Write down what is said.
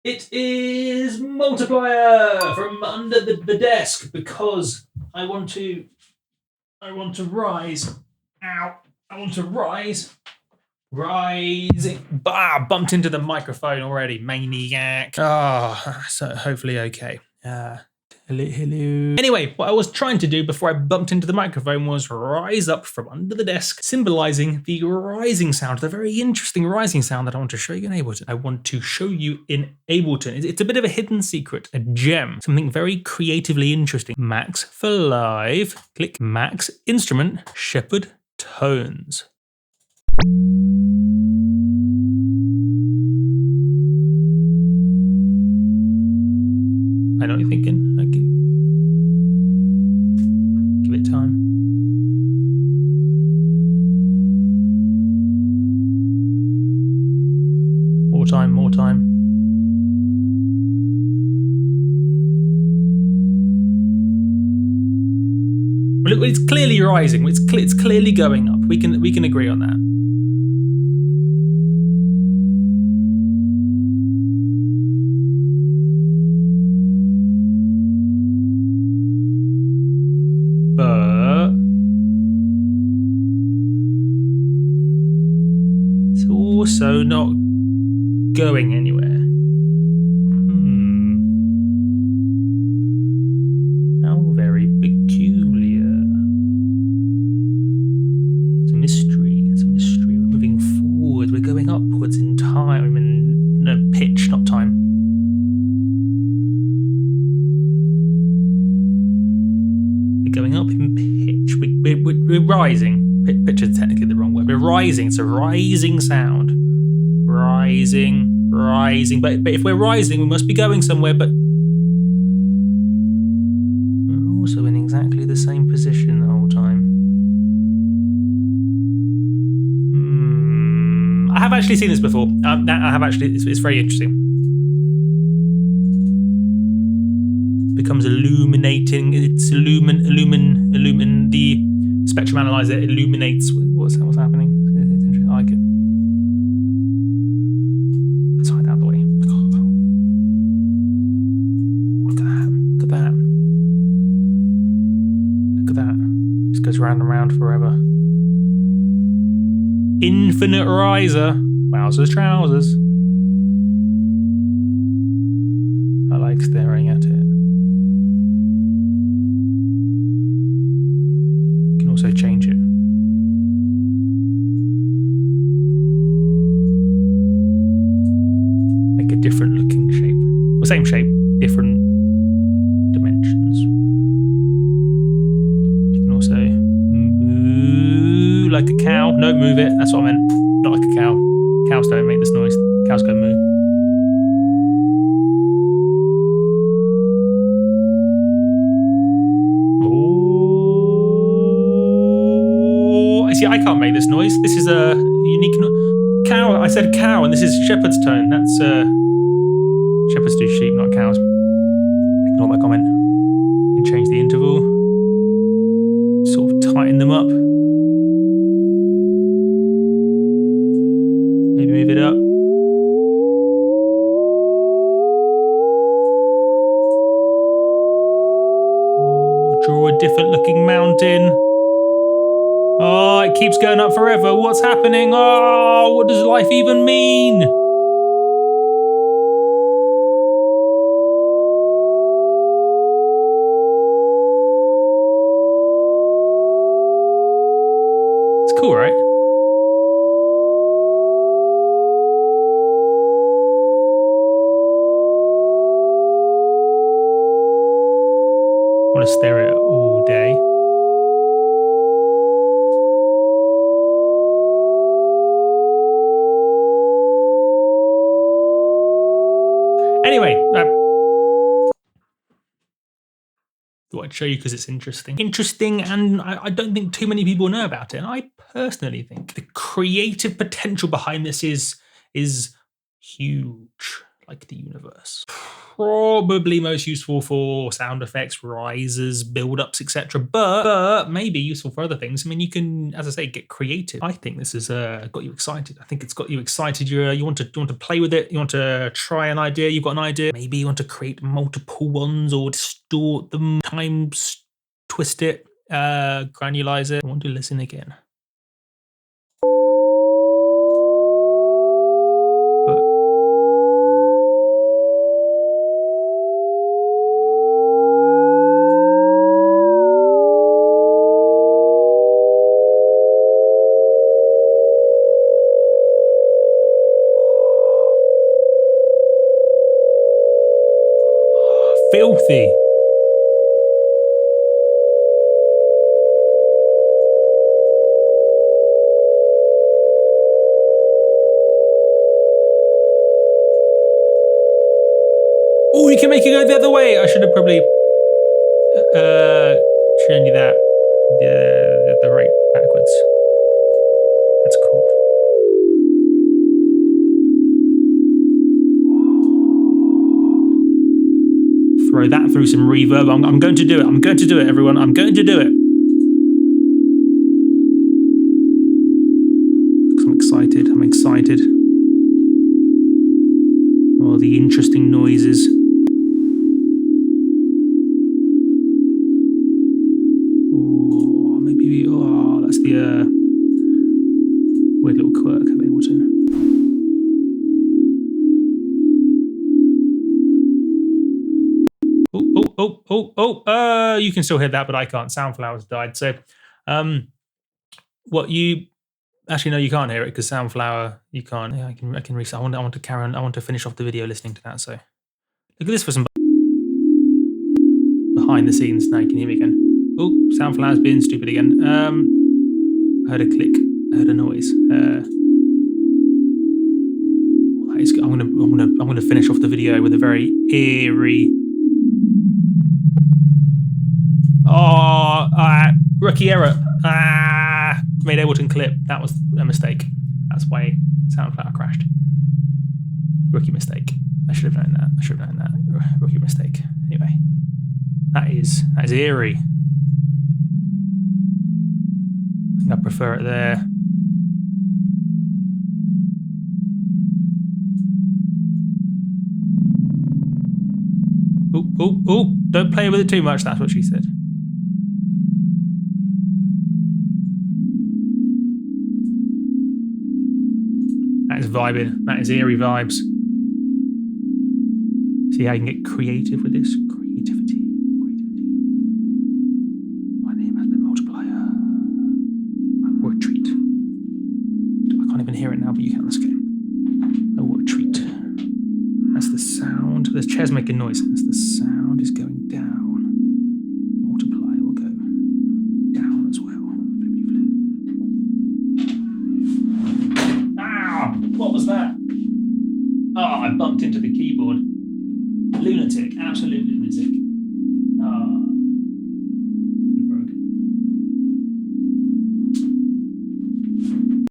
It is multiplier from under the desk because I want to rise. Ow. I want to rise. Rising. Bah, bumped into the microphone already. Maniac. Oh, so hopefully okay. Hello. Anyway, what I was trying to do before I bumped into the microphone was rise up from under the desk, symbolizing the rising sound, the very interesting rising sound that I want to show you in Ableton. I want to show you in Ableton. It's a bit of a hidden secret, a gem, something very creatively interesting. Max for live. Click Max Instrument, Shepherd Tones. I know what you're thinking. Okay. Give it time. More time, more time. Well, it's clearly rising. It's clearly going up. We can agree on that. But it's also not going anywhere. How very peculiar. It's a mystery. It's a mystery. We're moving forward. We're going upwards in time and no pitch, not time. Going up in pitch. We're rising. Pitch is technically the wrong word. We're rising. It's a rising sound. Rising, rising. But if we're rising, we must be going somewhere. But we're also in exactly the same position the whole time. I have actually seen this before. I have actually. It's very interesting. Becomes illuminating. It's illumine the spectrum analyzer illuminates what's happening. It's interesting. I like it. Let's hide out of the way. Look at that. Look at that. Look at that. Just goes round and round forever. Infinite riser. Wowzers trousers. I like staring at it. Also change it. Make a different looking shape. Well, same shape, different dimensions. You can also moo like a cow. No, move it. That's what I meant. Not like a cow. Cows don't make this noise. Cows go moo. See, I can't make this noise. This is a unique cow. I said cow, and this is shepherd's tone. That's shepherds do sheep, not cows. Ignore that comment. You can change the interval. Sort of tighten them up. Maybe move it up. Or draw a different looking mountain. Oh, it keeps going up forever. What's happening? Oh, what does life even mean? It's cool, right? I want to stare at it all day. Anyway, thought I'd show you because it's interesting. Interesting, and I don't think too many people know about it. And I personally think the creative potential behind this is huge, like the universe. probably most useful for sound effects, rises, build-ups, etc. But maybe useful for other things. I mean, you can, as I say, get creative. I think this has got you excited. I think it's got you excited. You want to play with it. You want to try an idea. You've got an idea. Maybe you want to create multiple ones or distort them, times twist it, granulize it. I want to listen again. Filthy. Oh, you can make it go the other way. I should have probably shown you that the right backwards. That's cool. Throw that through some reverb. I'm going to do it. I'm going to do it, everyone. I'm going to do it. I'm excited. I'm excited. Oh, the interesting noises. Oh, maybe. Oh, that's the weird little quirk of Ableton. You can still hear that, but I can't. Soundflower's died. So, what you actually no, you can't hear it because Soundflower you can't. Yeah, I can reset. I want to carry on. I want to finish off the video listening to that. So, look at this for some behind the scenes. Now you can hear me again. Oh, Soundflower's being stupid again. I heard a click. I heard a noise. I'm gonna finish off the video with a very eerie. Oh, rookie error. Made Ableton clip. That was a mistake. That's why Soundflower crashed. Rookie mistake. I should have known that. I should have known that. Rookie mistake. Anyway, that is eerie. I think I prefer it there. Oh, don't play with it too much. That's what she said. That is vibing. That is eerie vibes. See how you can get creative with this? Creativity. My name has been Multiplier. Retreat. I can't even hear it now, but you can. Let's go. Retreat. That's the sound. The chair's making noise. That's the sound is going down. Multiplier will go down as well. Ah! What was that? Oh, I bumped into the keyboard. Lunatic. Absolute lunatic.